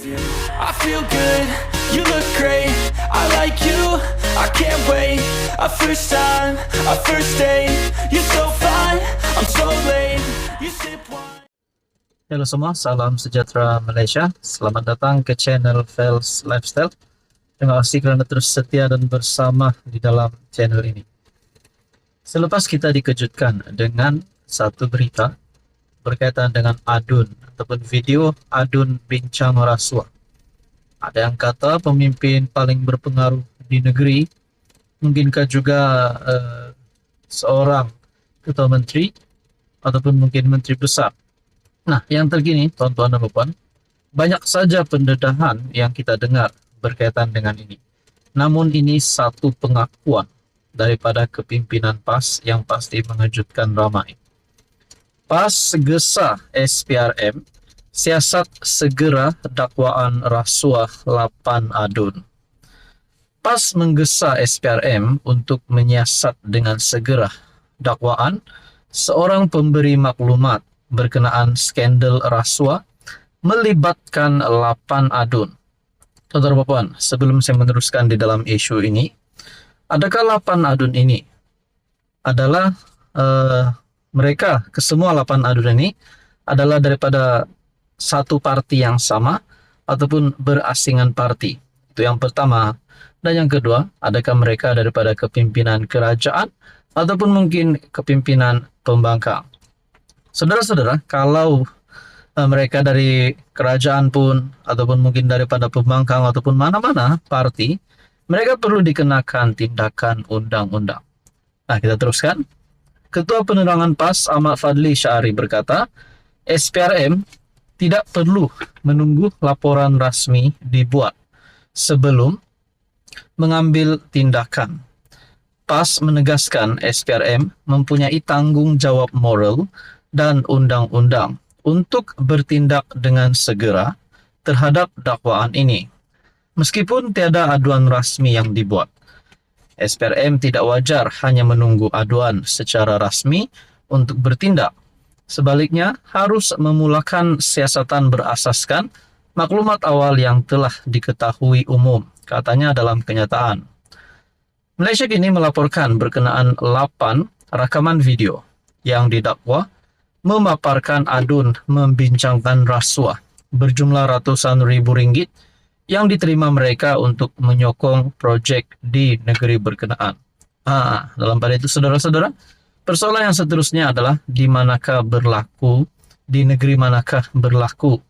you. I feel good, you look great, I like you, I can't wait. A first time, a first date, you're so fine, I'm so late. You sip wine. Halo semua, salam sejahtera Malaysia. Selamat datang ke channel Fels Lifestyle. Terima kasih kerana terus setia dan bersama di dalam channel ini. Selepas kita dikejutkan dengan satu berita berkaitan dengan adun ataupun video adun bincang rasuah. Ada yang kata pemimpin paling berpengaruh di negeri, mungkinkah juga seorang ketua menteri ataupun mungkin menteri besar. Nah, yang terkini, tuan-tuan dan puan, banyak saja pendedahan yang kita dengar berkaitan dengan ini. Namun ini satu pengakuan daripada kepimpinan PAS yang pasti mengejutkan ramai. PAS gesa SPRM, siasat segera dakwaan rasuah 8 adun. PAS menggesa SPRM untuk menyiasat dengan segera dakwaan seorang pemberi maklumat berkenaan skandal rasuah melibatkan 8 adun. Tuan-tuan dan puan, sebelum saya meneruskan di dalam isu ini, adakah 8 adun ini adalah mereka, kesemua 8 adun ini adalah daripada satu parti yang sama ataupun berasingan parti? Itu yang pertama. Dan yang kedua, adakah mereka daripada kepimpinan kerajaan ataupun mungkin kepimpinan pembangkang? Saudara-saudara, kalau mereka dari kerajaan pun ataupun mungkin daripada pembangkang ataupun mana-mana parti, mereka perlu dikenakan tindakan undang-undang. Nah, kita teruskan. Ketua Penerangan PAS Ahmad Fadli Syari berkata, SPRM tidak perlu menunggu laporan rasmi dibuat sebelum mengambil tindakan. PAS menegaskan SPRM mempunyai tanggung jawab moral dan undang-undang untuk bertindak dengan segera terhadap dakwaan ini. Meskipun tiada aduan rasmi yang dibuat, SPRM tidak wajar hanya menunggu aduan secara rasmi untuk bertindak. Sebaliknya, harus memulakan siasatan berasaskan maklumat awal yang telah diketahui umum, katanya dalam kenyataan. Malaysia kini melaporkan berkenaan 8 rakaman video yang didakwa memaparkan adun membincangkan rasuah berjumlah ratusan ribu ringgit yang diterima mereka untuk menyokong projek di negeri berkenaan. Dalam pada itu, saudara-saudara, persoalan yang seterusnya adalah di manakah berlaku, di negeri manakah berlaku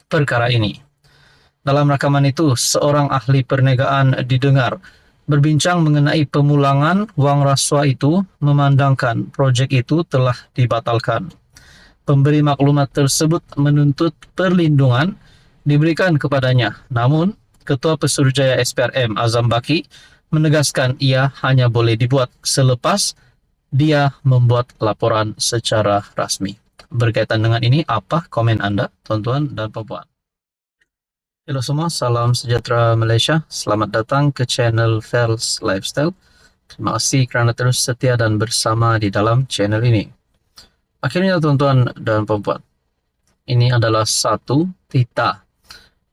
perkara ini. Dalam rakaman itu, seorang ahli perniagaan didengar berbincang mengenai pemulangan wang rasuah itu, memandangkan projek itu telah dibatalkan. Pemberi maklumat tersebut menuntut perlindungan diberikan kepadanya. Namun, Ketua Pesuruhjaya SPRM Azam Baki menegaskan ia hanya boleh dibuat selepas dia membuat laporan secara rasmi. Berkaitan dengan ini, apa komen anda, tuan-tuan dan puan? Halo semua, salam sejahtera Malaysia. Selamat datang ke channel Fels Lifestyle. Terima kasih kerana terus setia dan bersama di dalam channel ini. Akhirnya, tuan-tuan dan puan, ini adalah satu titah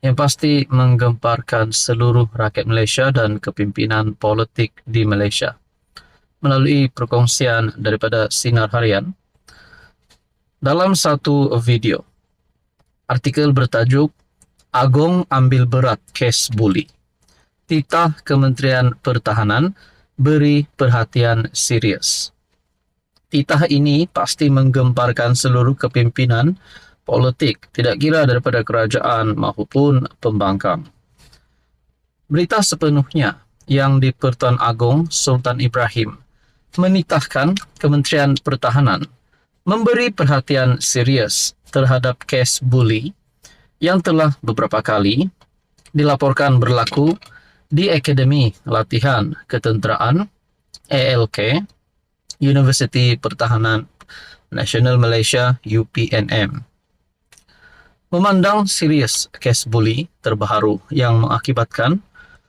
yang pasti menggemparkan seluruh rakyat Malaysia dan kepimpinan politik di Malaysia. Melalui perkongsian daripada Sinar Harian, dalam satu video, artikel bertajuk Agong ambil berat kes buli. Titah Kementerian Pertahanan beri perhatian serius. Titah ini pasti menggemparkan seluruh kepimpinan politik, tidak kira daripada kerajaan maupun pembangkang. Berita sepenuhnya yang di Pertuan Agong Sultan Ibrahim menitahkan Kementerian Pertahanan memberi perhatian serius terhadap kes buli yang telah beberapa kali dilaporkan berlaku di Akademi Latihan Ketenteraan ALK Universiti Pertahanan Nasional Malaysia UPNM. Memandang serius kes buli terbaru yang mengakibatkan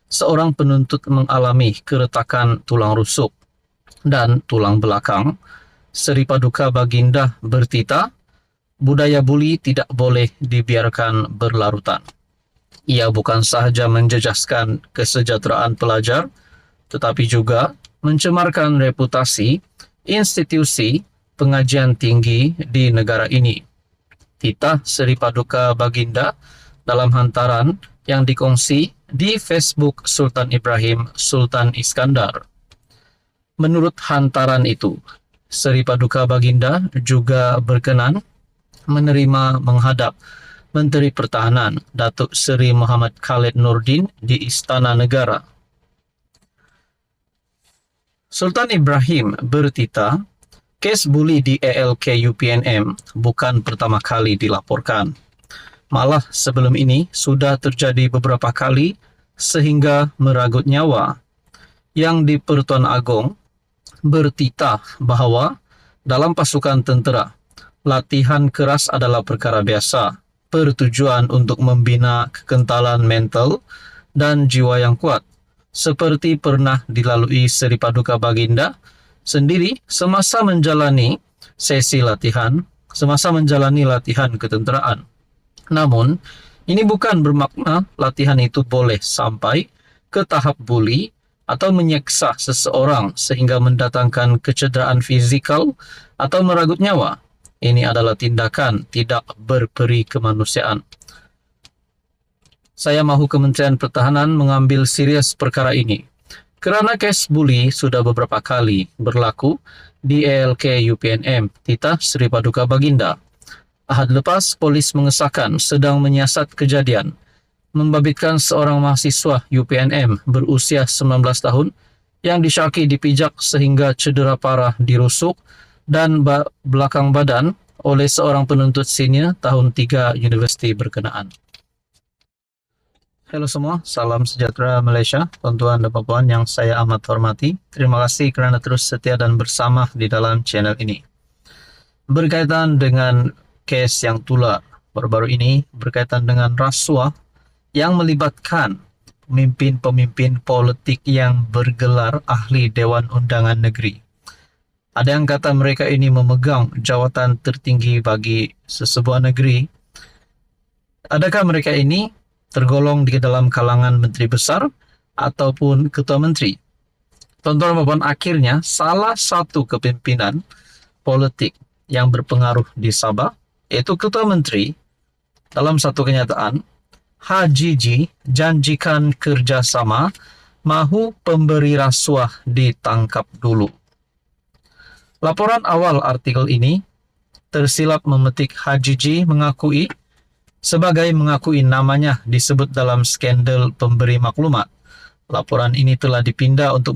seorang penuntut mengalami keretakan tulang rusuk dan tulang belakang, Seri Paduka Baginda bertitah budaya buli tidak boleh dibiarkan berlarutan. Ia bukan sahaja menjejaskan kesejahteraan pelajar, tetapi juga mencemarkan reputasi institusi pengajian tinggi di negara ini. Titah Seri Paduka Baginda dalam hantaran yang dikongsi di Facebook Sultan Ibrahim Sultan Iskandar. Menurut hantaran itu, Seri Paduka Baginda juga berkenan menerima menghadap Menteri Pertahanan Datuk Seri Muhammad Khalid Nordin di Istana Negara. Sultan Ibrahim bertitah, kes buli di ALK UPNM bukan pertama kali dilaporkan. Malah sebelum ini sudah terjadi beberapa kali sehingga meragut nyawa. Yang di Pertuan Agong bertitah bahawa dalam pasukan tentera, latihan keras adalah perkara biasa, bertujuan untuk membina kekentalan mental dan jiwa yang kuat, seperti pernah dilalui Seri Paduka Baginda sendiri semasa menjalani latihan ketenteraan. Namun, ini bukan bermakna latihan itu boleh sampai ke tahap buli atau menyeksa seseorang sehingga mendatangkan kecederaan fizikal atau meragut nyawa. Ini adalah tindakan tidak berperi kemanusiaan. Saya mahu Kementerian Pertahanan mengambil serius perkara ini, kerana kes buli sudah beberapa kali berlaku di ALK UPNM, titah Seri Paduka Baginda. Ahad lepas, polis mengesahkan sedang menyiasat kejadian membabitkan seorang mahasiswa UPNM berusia 19 tahun yang disyaki dipijak sehingga cedera parah di rusuk dan belakang badan oleh seorang penuntut senior tahun 3 universiti berkenaan. Hello semua, salam sejahtera Malaysia, tuan-tuan dan puan yang saya amat hormati. Terima kasih kerana terus setia dan bersama di dalam channel ini. Berkaitan dengan kes yang tular baru-baru ini, berkaitan dengan rasuah yang melibatkan pemimpin-pemimpin politik yang bergelar ahli Dewan Undangan Negeri. Ada yang kata mereka ini memegang jawatan tertinggi bagi sesebuah negeri. Adakah mereka ini tergolong di dalam kalangan menteri besar ataupun ketua menteri? Tuan-tuan dan puan, akhirnya salah satu kepimpinan politik yang berpengaruh di Sabah, yaitu ketua menteri, dalam satu kenyataan, HGG janjikan kerjasama, mahu pemberi rasuah ditangkap dulu. Laporan awal artikel ini tersilap memetik HGG mengakui namanya disebut dalam skandal pemberi maklumat. Laporan ini telah dipindah untuk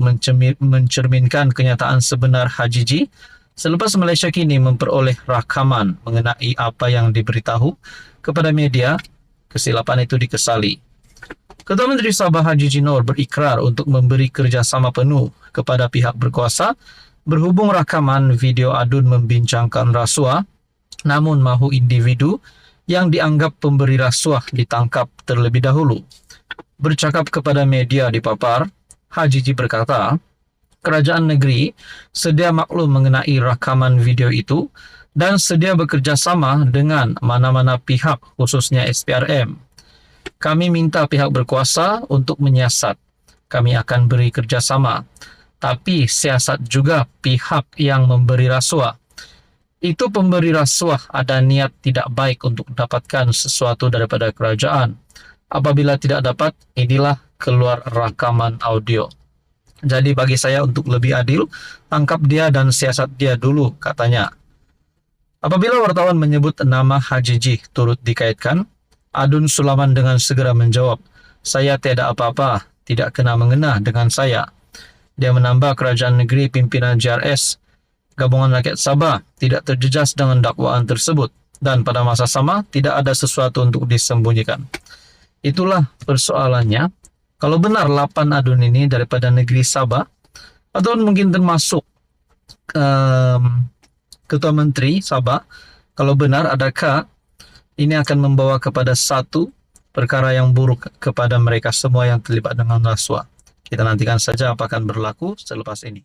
mencerminkan kenyataan sebenar HGG selepas Malaysia kini memperoleh rakaman mengenai apa yang diberitahu kepada media. Kesilapan itu dikesali. Ketua Menteri Sabah Haji Jinor berikrar untuk memberi kerjasama penuh kepada pihak berkuasa berhubung rakaman video adun membincangkan rasuah, namun mahu individu yang dianggap pemberi rasuah ditangkap terlebih dahulu. Bercakap kepada media di Papar, Haji berkata, kerajaan negeri sedia maklum mengenai rakaman video itu dan sedia bekerjasama dengan mana-mana pihak, khususnya SPRM. Kami minta pihak berkuasa untuk menyiasat. Kami akan beri kerjasama. Tapi siasat juga pihak yang memberi rasuah. Itu pemberi rasuah ada niat tidak baik untuk dapatkan sesuatu daripada kerajaan. Apabila tidak dapat, inilah keluar rakaman audio. Jadi bagi saya untuk lebih adil, tangkap dia dan siasat dia dulu, katanya. Apabila wartawan menyebut nama HGG turut dikaitkan, Adun Sulaman dengan segera menjawab, saya tiada apa-apa, tidak kena-mengena dengan saya. Dia menambah kerajaan negeri pimpinan JRS, Gabungan Rakyat Sabah, tidak terjejas dengan dakwaan tersebut dan pada masa sama tidak ada sesuatu untuk disembunyikan. Itulah persoalannya. Kalau benar 8 adun ini daripada negeri Sabah, atau mungkin termasuk Ketua Menteri Sabah, kalau benar adakah ini akan membawa kepada satu perkara yang buruk kepada mereka semua yang terlibat dengan rasuah? Kita nantikan saja apa akan berlaku selepas ini.